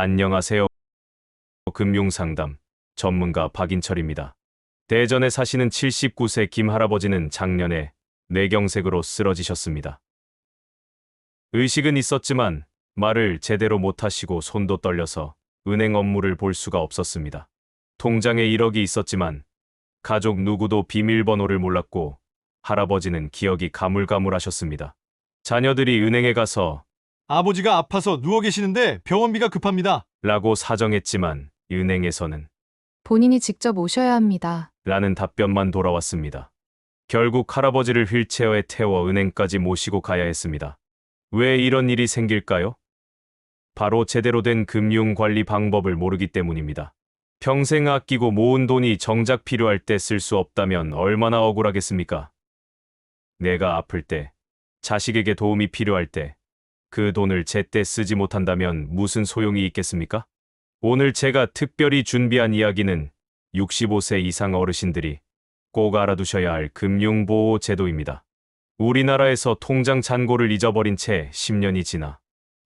안녕하세요. 금융상담 전문가 박인철입니다. 대전에 사시는 79세 김 할아버지는 작년에 뇌경색으로 쓰러지셨습니다. 의식은 있었지만 말을 제대로 못하시고 손도 떨려서 은행 업무를 볼 수가 없었습니다. 통장에 1억이 있었지만 가족 누구도 비밀번호를 몰랐고 할아버지는 기억이 가물가물하셨습니다. 자녀들이 은행에 가서 아버지가 아파서 누워 계시는데 병원비가 급합니다. 라고 사정했지만 은행에서는 본인이 직접 오셔야 합니다. 라는 답변만 돌아왔습니다. 결국 할아버지를 휠체어에 태워 은행까지 모시고 가야 했습니다. 왜 이런 일이 생길까요? 바로 제대로 된 금융관리 방법을 모르기 때문입니다. 평생 아끼고 모은 돈이 정작 필요할 때 쓸 수 없다면 얼마나 억울하겠습니까? 내가 아플 때, 자식에게 도움이 필요할 때, 그 돈을 제때 쓰지 못한다면 무슨 소용이 있겠습니까? 오늘 제가 특별히 준비한 이야기는 65세 이상 어르신들이 꼭 알아두셔야 할 금융보호 제도입니다. 우리나라에서 통장 잔고를 잊어버린 채 10년이 지나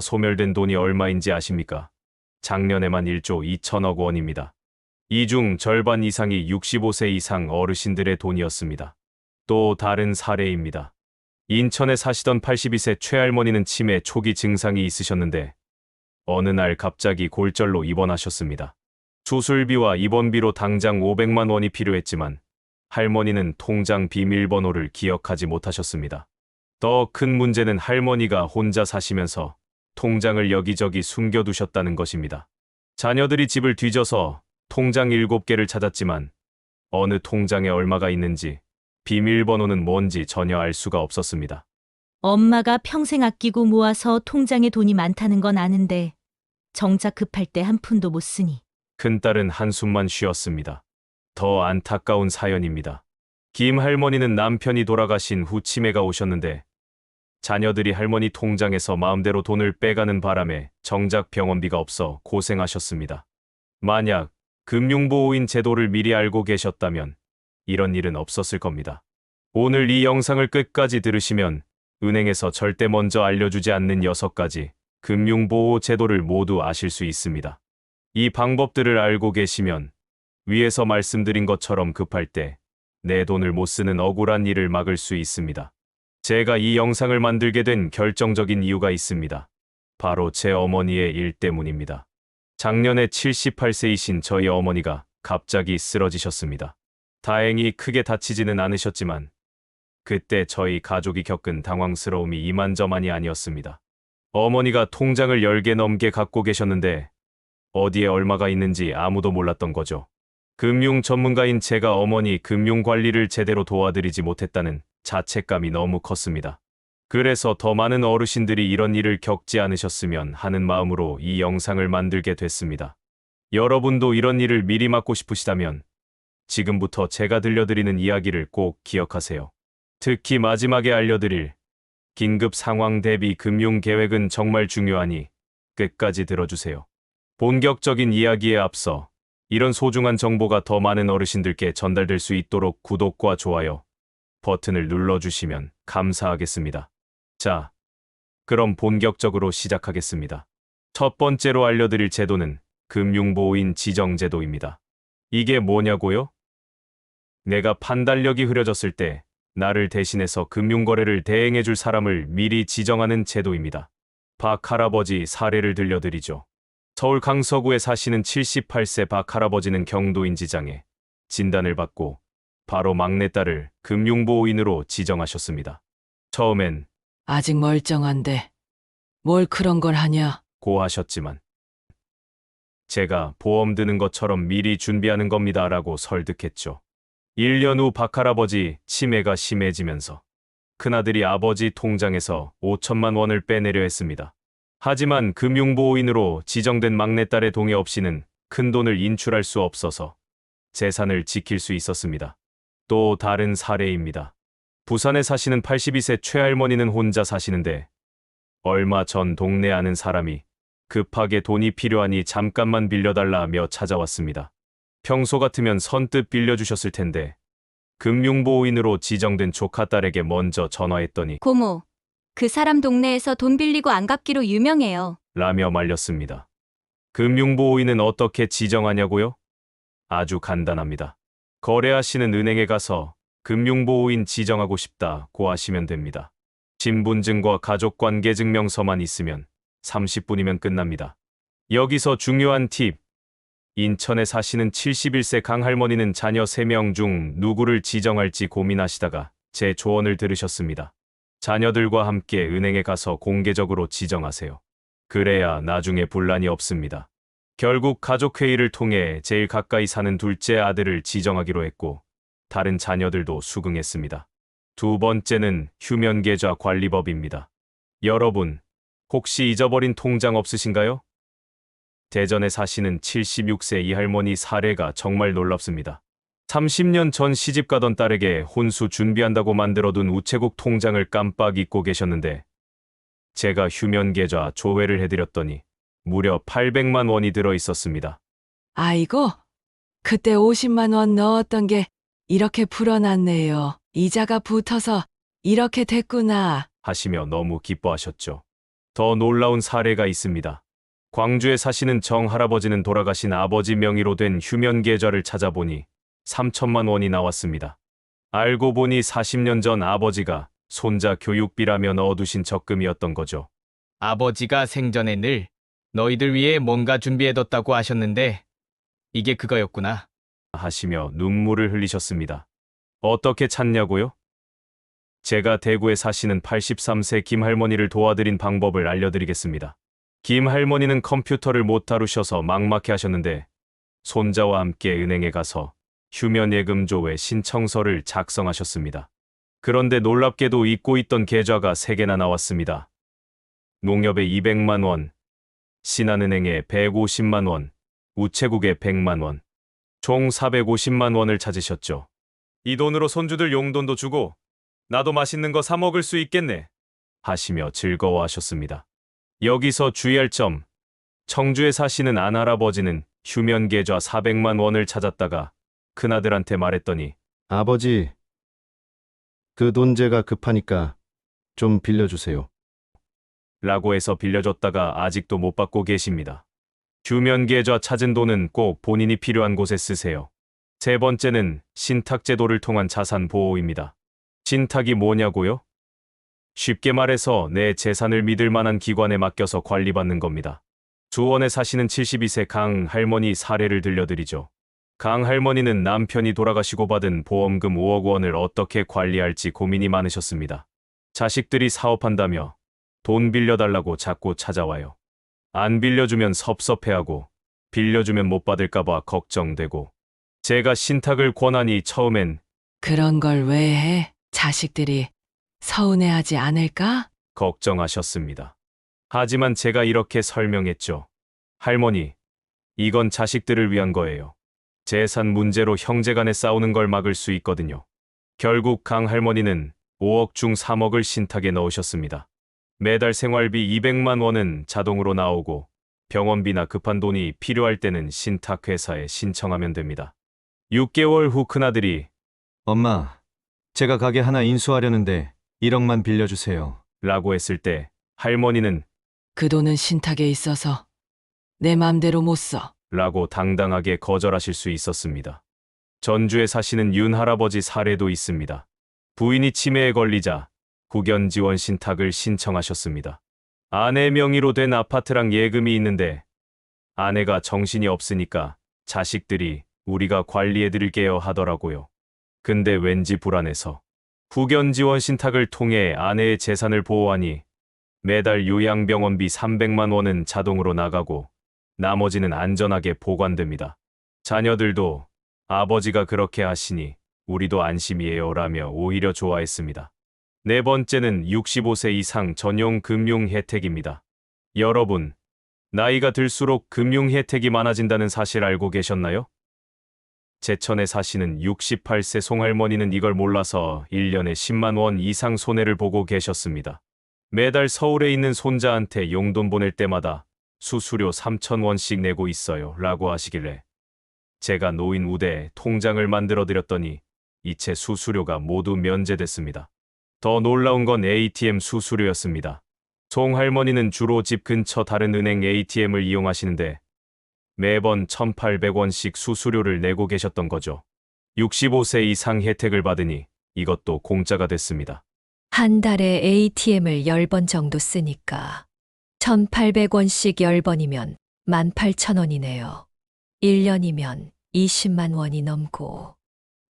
소멸된 돈이 얼마인지 아십니까? 작년에만 1조 2천억 원입니다. 이 중 절반 이상이 65세 이상 어르신들의 돈이었습니다. 또 다른 사례입니다. 인천에 사시던 82세 최할머니는 치매 초기 증상이 있으셨는데 어느 날 갑자기 골절로 입원하셨습니다. 수술비와 입원비로 당장 500만 원이 필요했지만 할머니는 통장 비밀번호를 기억하지 못하셨습니다. 더 큰 문제는 할머니가 혼자 사시면서 통장을 여기저기 숨겨두셨다는 것입니다. 자녀들이 집을 뒤져서 통장 7개를 찾았지만 어느 통장에 얼마가 있는지 비밀번호는 뭔지 전혀 알 수가 없었습니다. 엄마가 평생 아끼고 모아서 통장에 돈이 많다는 건 아는데 정작 급할 때 한 푼도 못 쓰니. 큰딸은 한숨만 쉬었습니다. 더 안타까운 사연입니다. 김 할머니는 남편이 돌아가신 후 치매가 오셨는데 자녀들이 할머니 통장에서 마음대로 돈을 빼가는 바람에 정작 병원비가 없어 고생하셨습니다. 만약 금융보호인 제도를 미리 알고 계셨다면 이런 일은 없었을 겁니다. 오늘 이 영상을 끝까지 들으시면 은행에서 절대 먼저 알려주지 않는 6가지 금융보호 제도를 모두 아실 수 있습니다. 이 방법들을 알고 계시면 위에서 말씀드린 것처럼 급할 때 내 돈을 못 쓰는 억울한 일을 막을 수 있습니다. 제가 이 영상을 만들게 된 결정적인 이유가 있습니다. 바로 제 어머니의 일 때문입니다. 작년에 78세이신 저희 어머니가 갑자기 쓰러지셨습니다. 다행히 크게 다치지는 않으셨지만 그때 저희 가족이 겪은 당황스러움이 이만저만이 아니었습니다. 어머니가 통장을 10개 넘게 갖고 계셨는데 어디에 얼마가 있는지 아무도 몰랐던 거죠. 금융 전문가인 제가 어머니 금융 관리를 제대로 도와드리지 못했다는 자책감이 너무 컸습니다. 그래서 더 많은 어르신들이 이런 일을 겪지 않으셨으면 하는 마음으로 이 영상을 만들게 됐습니다. 여러분도 이런 일을 미리 막고 싶으시다면 지금부터 제가 들려드리는 이야기를 꼭 기억하세요. 특히 마지막에 알려드릴 긴급 상황 대비 금융 계획은 정말 중요하니 끝까지 들어주세요. 본격적인 이야기에 앞서 이런 소중한 정보가 더 많은 어르신들께 전달될 수 있도록 구독과 좋아요 버튼을 눌러주시면 감사하겠습니다. 자, 그럼 본격적으로 시작하겠습니다. 첫 번째로 알려드릴 제도는 금융보호인 지정제도입니다. 이게 뭐냐고요? 내가 판단력이 흐려졌을 때 나를 대신해서 금융거래를 대행해줄 사람을 미리 지정하는 제도입니다. 박 할아버지 사례를 들려드리죠. 서울 강서구에 사시는 78세 박 할아버지는 경도인지장애 진단을 받고 바로 막내딸을 금융보호인으로 지정하셨습니다. 처음엔 아직 멀쩡한데 뭘 그런 걸 하냐? 고 하셨지만 제가 보험 드는 것처럼 미리 준비하는 겁니다 라고 설득했죠. 1년 후 박 할아버지 치매가 심해지면서 큰아들이 아버지 통장에서 5천만 원을 빼내려 했습니다. 하지만 금융보호인으로 지정된 막내딸의 동의 없이는 큰돈을 인출할 수 없어서 재산을 지킬 수 있었습니다. 또 다른 사례입니다. 부산에 사시는 82세 최할머니는 혼자 사시는데 얼마 전 동네 아는 사람이 급하게 돈이 필요하니 잠깐만 빌려달라며 찾아왔습니다. 평소 같으면 선뜻 빌려주셨을 텐데 금융보호인으로 지정된 조카딸에게 먼저 전화했더니 고모, 그 사람 동네에서 돈 빌리고 안 갚기로 유명해요. 라며 말렸습니다. 금융보호인은 어떻게 지정하냐고요? 아주 간단합니다. 거래하시는 은행에 가서 금융보호인 지정하고 싶다고 하시면 됩니다. 신분증과 가족관계증명서만 있으면 30분이면 끝납니다. 여기서 중요한 팁. 인천에 사시는 71세 강할머니는 자녀 3명 중 누구를 지정할지 고민하시다가 제 조언을 들으셨습니다. 자녀들과 함께 은행에 가서 공개적으로 지정하세요. 그래야 나중에 분란이 없습니다. 결국 가족회의를 통해 제일 가까이 사는 둘째 아들을 지정하기로 했고 다른 자녀들도 수긍했습니다. 두 번째는 휴면계좌 관리법입니다. 여러분, 혹시 잊어버린 통장 없으신가요? 대전에 사시는 76세 이 할머니 사례가 정말 놀랍습니다. 30년 전 시집가던 딸에게 혼수 준비한다고 만들어둔 우체국 통장을 깜빡 잊고 계셨는데 제가 휴면계좌 조회를 해드렸더니 무려 800만 원이 들어 있었습니다. 아이고, 그때 50만 원 넣었던 게 이렇게 불어났네요. 이자가 붙어서 이렇게 됐구나. 하시며 너무 기뻐하셨죠. 더 놀라운 사례가 있습니다. 광주에 사시는 정 할아버지는 돌아가신 아버지 명의로 된 휴면계좌를 찾아보니 3천만 원이 나왔습니다. 알고 보니 40년 전 아버지가 손자 교육비라며 넣어두신 적금이었던 거죠. 아버지가 생전에 늘 너희들 위해 뭔가 준비해뒀다고 하셨는데 이게 그거였구나. 하시며 눈물을 흘리셨습니다. 어떻게 찾냐고요? 제가 대구에 사시는 83세 김할머니를 도와드린 방법을 알려드리겠습니다. 김할머니는 컴퓨터를 못 다루셔서 막막해 하셨는데 손자와 함께 은행에 가서 휴면예금조회 신청서를 작성하셨습니다. 그런데 놀랍게도 잊고 있던 계좌가 3개나 나왔습니다. 농협에 200만 원, 신한은행에 150만 원, 우체국에 100만 원, 총 450만 원을 찾으셨죠. 이 돈으로 손주들 용돈도 주고 나도 맛있는 거 사 먹을 수 있겠네 하시며 즐거워하셨습니다. 여기서 주의할 점, 청주에 사시는 안 할아버지는 휴면계좌 400만 원을 찾았다가 큰아들한테 말했더니 아버지, 그 돈 제가 급하니까 좀 빌려주세요. 라고 해서 빌려줬다가 아직도 못 받고 계십니다. 휴면계좌 찾은 돈은 꼭 본인이 필요한 곳에 쓰세요. 세 번째는 신탁제도를 통한 자산보호입니다. 신탁이 뭐냐고요? 쉽게 말해서 내 재산을 믿을 만한 기관에 맡겨서 관리받는 겁니다. 수원에 사시는 72세 강 할머니 사례를 들려드리죠. 강 할머니는 남편이 돌아가시고 받은 보험금 5억 원을 어떻게 관리할지 고민이 많으셨습니다. 자식들이 사업한다며 돈 빌려달라고 자꾸 찾아와요. 안 빌려주면 섭섭해하고 빌려주면 못 받을까봐 걱정되고 제가 신탁을 권하니 처음엔 그런 걸 왜 해? 자식들이 서운해하지 않을까? 걱정하셨습니다. 하지만 제가 이렇게 설명했죠. 할머니, 이건 자식들을 위한 거예요. 재산 문제로 형제간에 싸우는 걸 막을 수 있거든요. 결국 강 할머니는 5억 중 3억을 신탁에 넣으셨습니다. 매달 생활비 200만 원은 자동으로 나오고 병원비나 급한 돈이 필요할 때는 신탁회사에 신청하면 됩니다. 6개월 후 큰아들이 엄마, 제가 가게 하나 인수하려는데 1억만 빌려주세요. 라고 했을 때 할머니는 그 돈은 신탁에 있어서 내 맘대로 못 써. 라고 당당하게 거절하실 수 있었습니다. 전주에 사시는 윤 할아버지 사례도 있습니다. 부인이 치매에 걸리자 후견 지원 신탁을 신청하셨습니다. 아내 명의로 된 아파트랑 예금이 있는데 아내가 정신이 없으니까 자식들이 우리가 관리해드릴게요 하더라고요. 근데 왠지 불안해서 후견 지원 신탁을 통해 아내의 재산을 보호하니 매달 요양병원비 300만 원은 자동으로 나가고 나머지는 안전하게 보관됩니다. 자녀들도 아버지가 그렇게 하시니 우리도 안심이에요 라며 오히려 좋아했습니다. 네 번째는 65세 이상 전용 금융 혜택입니다. 여러분, 나이가 들수록 금융 혜택이 많아진다는 사실 알고 계셨나요? 제천에 사시는 68세 송할머니는 이걸 몰라서 1년에 10만 원 이상 손해를 보고 계셨습니다. 매달 서울에 있는 손자한테 용돈 보낼 때마다 수수료 3,000원씩 내고 있어요 라고 하시길래 제가 노인 우대에 통장을 만들어 드렸더니 이체 수수료가 모두 면제됐습니다. 더 놀라운 건 ATM 수수료였습니다. 송 할머니는 주로 집 근처 다른 은행 ATM을 이용하시는데 매번 1,800원씩 수수료를 내고 계셨던 거죠. 65세 이상 혜택을 받으니 이것도 공짜가 됐습니다. 한 달에 ATM을 10번 정도 쓰니까 1,800원씩 10번이면 18,000원이네요. 1년이면 20만 원이 넘고.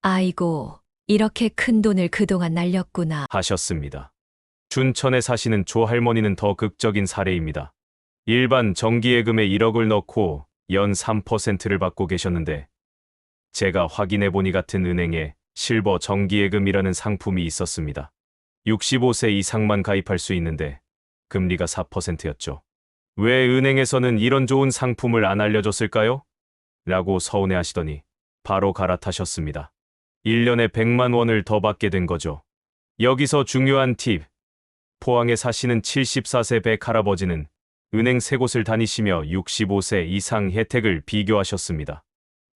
아이고, 이렇게 큰 돈을 그동안 날렸구나. 하셨습니다. 춘천에 사시는 조 할머니는 더 극적인 사례입니다. 일반 정기예금에 1억을 넣고 연 3%를 받고 계셨는데 제가 확인해 보니 같은 은행에 실버 정기예금이라는 상품이 있었습니다. 65세 이상만 가입할 수 있는데 금리가 4%였죠. 왜 은행에서는 이런 좋은 상품을 안 알려줬을까요? 라고 서운해 하시더니 바로 갈아타셨습니다. 1년에 100만 원을 더 받게 된 거죠. 여기서 중요한 팁. 포항에 사시는 74세 백 할아버지는 은행 3곳을 다니시며 65세 이상 혜택을 비교하셨습니다.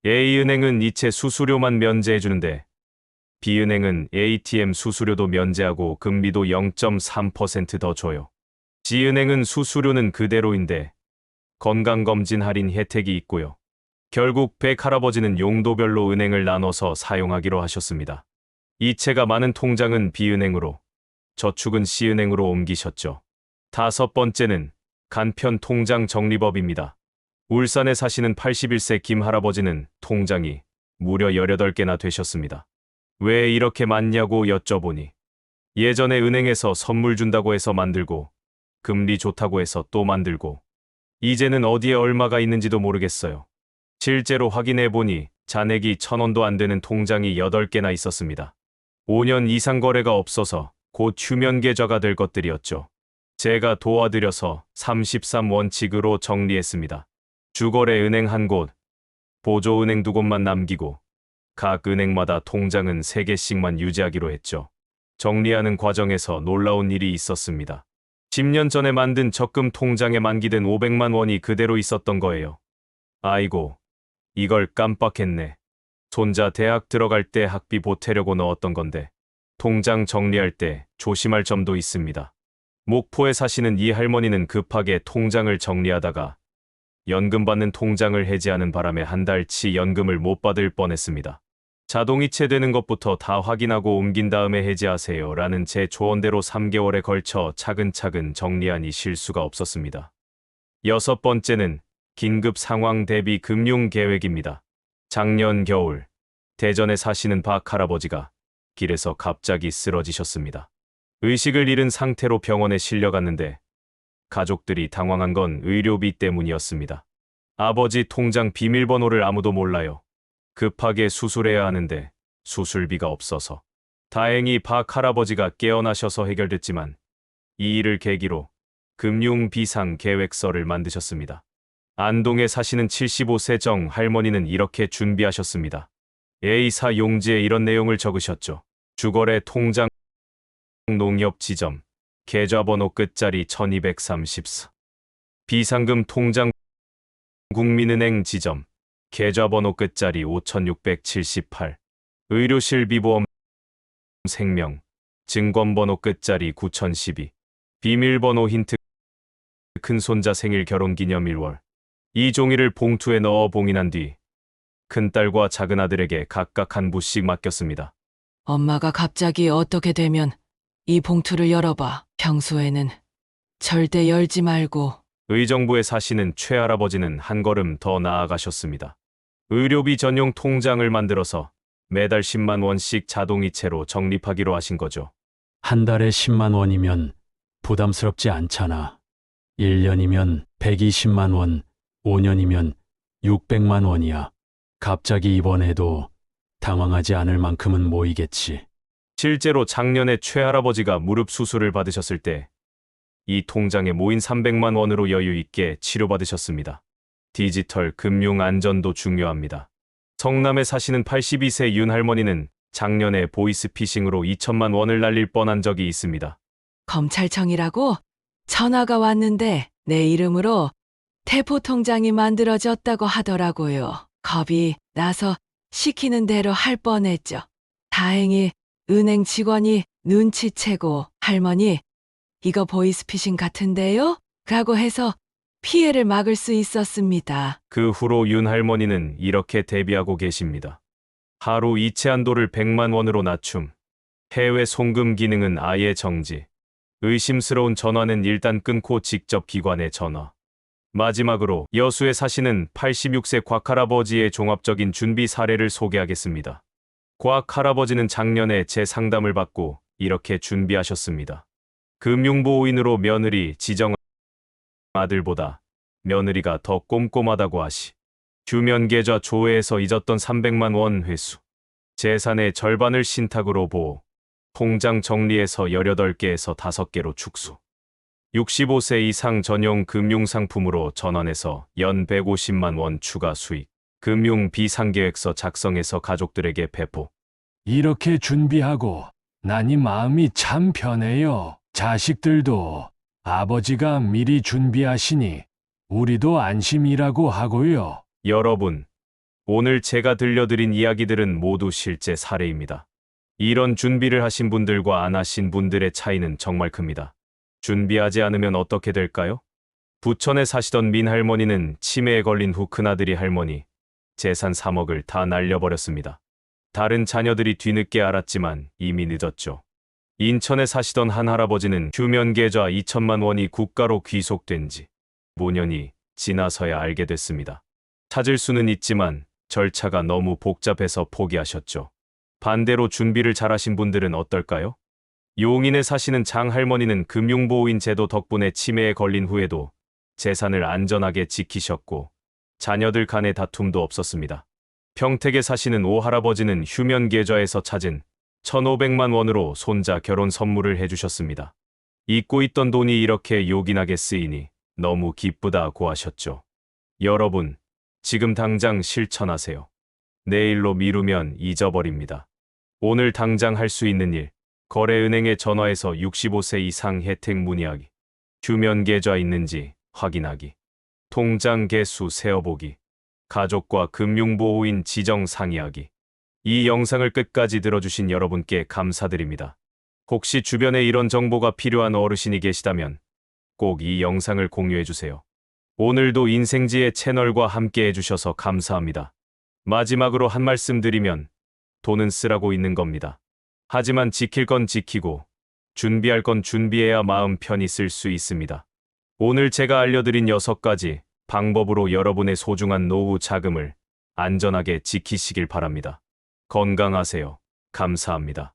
A은행은 이체 수수료만 면제해주는데 B은행은 ATM 수수료도 면제하고 금리도 0.3% 더 줘요. G은행은 수수료는 그대로인데 건강검진 할인 혜택이 있고요. 결국 백 할아버지는 용도별로 은행을 나눠서 사용하기로 하셨습니다. 이체가 많은 통장은 B은행으로, 저축은 C은행으로 옮기셨죠. 5번째는 간편 통장 정리법입니다. 울산에 사시는 81세 김 할아버지는 통장이 무려 18개나 되셨습니다. 왜 이렇게 많냐고 여쭤보니 예전에 은행에서 선물 준다고 해서 만들고 금리 좋다고 해서 또 만들고 이제는 어디에 얼마가 있는지도 모르겠어요. 실제로 확인해 보니 잔액이 1,000원도 안 되는 통장이 8개나 있었습니다. 5년 이상 거래가 없어서 곧 휴면 계좌가 될 것들이었죠. 제가 도와드려서 33원칙으로 정리했습니다. 주거래 은행 1곳, 보조은행 2곳만 남기고 각 은행마다 통장은 3개씩만 유지하기로 했죠. 정리하는 과정에서 놀라운 일이 있었습니다. 10년 전에 만든 적금 통장에 만기된 500만 원이 그대로 있었던 거예요. 아이고, 이걸 깜빡했네. 손자 대학 들어갈 때 학비 보태려고 넣었던 건데 통장 정리할 때 조심할 점도 있습니다. 목포에 사시는 이 할머니는 급하게 통장을 정리하다가 연금 받는 통장을 해지하는 바람에 한 달치 연금을 못 받을 뻔했습니다. 자동이체 되는 것부터 다 확인하고 옮긴 다음에 해지하세요 라는 제 조언대로 3개월에 걸쳐 차근차근 정리하니 실수가 없었습니다. 6번째는 긴급 상황 대비 금융 계획입니다. 작년 겨울 대전에 사시는 박 할아버지가 길에서 갑자기 쓰러지셨습니다. 의식을 잃은 상태로 병원에 실려갔는데 가족들이 당황한 건 의료비 때문이었습니다. 아버지 통장 비밀번호를 아무도 몰라요. 급하게 수술해야 하는데 수술비가 없어서. 다행히 박 할아버지가 깨어나셔서 해결됐지만 이 일을 계기로 금융 비상 계획서를 만드셨습니다. 안동에 사시는 75세 정 할머니는 이렇게 준비하셨습니다. A사 용지에 이런 내용을 적으셨죠. 주거래 통장 농협 지점 계좌번호 끝자리 1234. 비상금 통장 국민은행 지점 계좌번호 끝자리 5678. 의료실 비보험 생명 증권번호 끝자리 9012. 비밀번호 힌트 큰손자 생일 결혼기념 1월. 이 종이를 봉투에 넣어 봉인한 뒤 큰딸과 작은아들에게 각각 한 부씩 맡겼습니다. 엄마가 갑자기 어떻게 되면 이 봉투를 열어봐. 평소에는 절대 열지 말고. 의정부에 사시는 최할아버지는 한 걸음 더 나아가셨습니다. 의료비 전용 통장을 만들어서 매달 10만 원씩 자동이체로 적립하기로 하신 거죠. 한 달에 10만 원이면 부담스럽지 않잖아. 1년이면 120만 원, 5년이면 600만 원이야. 갑자기 입원해도 당황하지 않을 만큼은 모이겠지. 실제로 작년에 최할아버지가 무릎 수술을 받으셨을 때 이 통장에 모인 300만 원으로 여유 있게 치료받으셨습니다. 디지털 금융 안전도 중요합니다. 성남에 사시는 82세 윤 할머니는 작년에 보이스피싱으로 2천만 원을 날릴 뻔한 적이 있습니다. 검찰청이라고 전화가 왔는데 내 이름으로 대포 통장이 만들어졌다고 하더라고요. 겁이 나서 시키는 대로 할 뻔했죠. 다행히 은행 직원이 눈치채고 할머니 이거 보이스피싱 같은데요? 라고 해서 피해를 막을 수 있었습니다. 그 후로 윤 할머니는 이렇게 대비하고 계십니다. 하루 이체 한도를 100만 원으로 낮춤. 해외 송금 기능은 아예 정지. 의심스러운 전화는 일단 끊고 직접 기관에 전화. 마지막으로 여수에 사시는 86세 곽할아버지의 종합적인 준비 사례를 소개하겠습니다. 곽할아버지는 작년에 제 상담을 받고 이렇게 준비하셨습니다. 금융보호인으로 며느리 지정 아들보다 며느리가 더 꼼꼼하다고 하시. 휴면계좌 조회에서 잊었던 300만 원 회수. 재산의 절반을 신탁으로 보호. 통장 정리해서 18개에서 5개로 축소. 65세 이상 전용 금융상품으로 전환해서 연 150만 원 추가 수익. 금융 비상계획서 작성해서 가족들에게 배포. 이렇게 준비하고 나니 마음이 참 편해요. 자식들도 아버지가 미리 준비하시니 우리도 안심이라고 하고요. 여러분, 오늘 제가 들려드린 이야기들은 모두 실제 사례입니다. 이런 준비를 하신 분들과 안 하신 분들의 차이는 정말 큽니다. 준비하지 않으면 어떻게 될까요? 부천에 사시던 민 할머니는 치매에 걸린 후 큰아들이 할머니 재산 3억을 다 날려버렸습니다. 다른 자녀들이 뒤늦게 알았지만 이미 늦었죠. 인천에 사시던 한 할아버지는 휴면계좌 2천만 원이 국가로 귀속된 지 5년이 지나서야 알게 됐습니다. 찾을 수는 있지만 절차가 너무 복잡해서 포기하셨죠. 반대로 준비를 잘하신 분들은 어떨까요? 용인에 사시는 장 할머니는 금융보호인 제도 덕분에 치매에 걸린 후에도 재산을 안전하게 지키셨고 자녀들 간의 다툼도 없었습니다. 평택에 사시는 오 할아버지는 휴면계좌에서 찾은 1,500만 원으로 손자 결혼 선물을 해주셨습니다. 잊고 있던 돈이 이렇게 요긴하게 쓰이니 너무 기쁘다고 하셨죠. 여러분, 지금 당장 실천하세요. 내일로 미루면 잊어버립니다. 오늘 당장 할 수 있는 일, 거래은행에 전화해서 65세 이상 혜택 문의하기, 휴면계좌 있는지 확인하기, 통장 개수 세어보기, 가족과 금융보호인 지정 상의하기. 이 영상을 끝까지 들어주신 여러분께 감사드립니다. 혹시 주변에 이런 정보가 필요한 어르신이 계시다면 꼭 이 영상을 공유해주세요. 오늘도 인생지의 채널과 함께 해주셔서 감사합니다. 마지막으로 한 말씀 드리면 돈은 쓰라고 있는 겁니다. 하지만 지킬 건 지키고 준비할 건 준비해야 마음 편히 쓸 수 있습니다. 오늘 제가 알려드린 6가지 방법으로 여러분의 소중한 노후 자금을 안전하게 지키시길 바랍니다. 건강하세요. 감사합니다.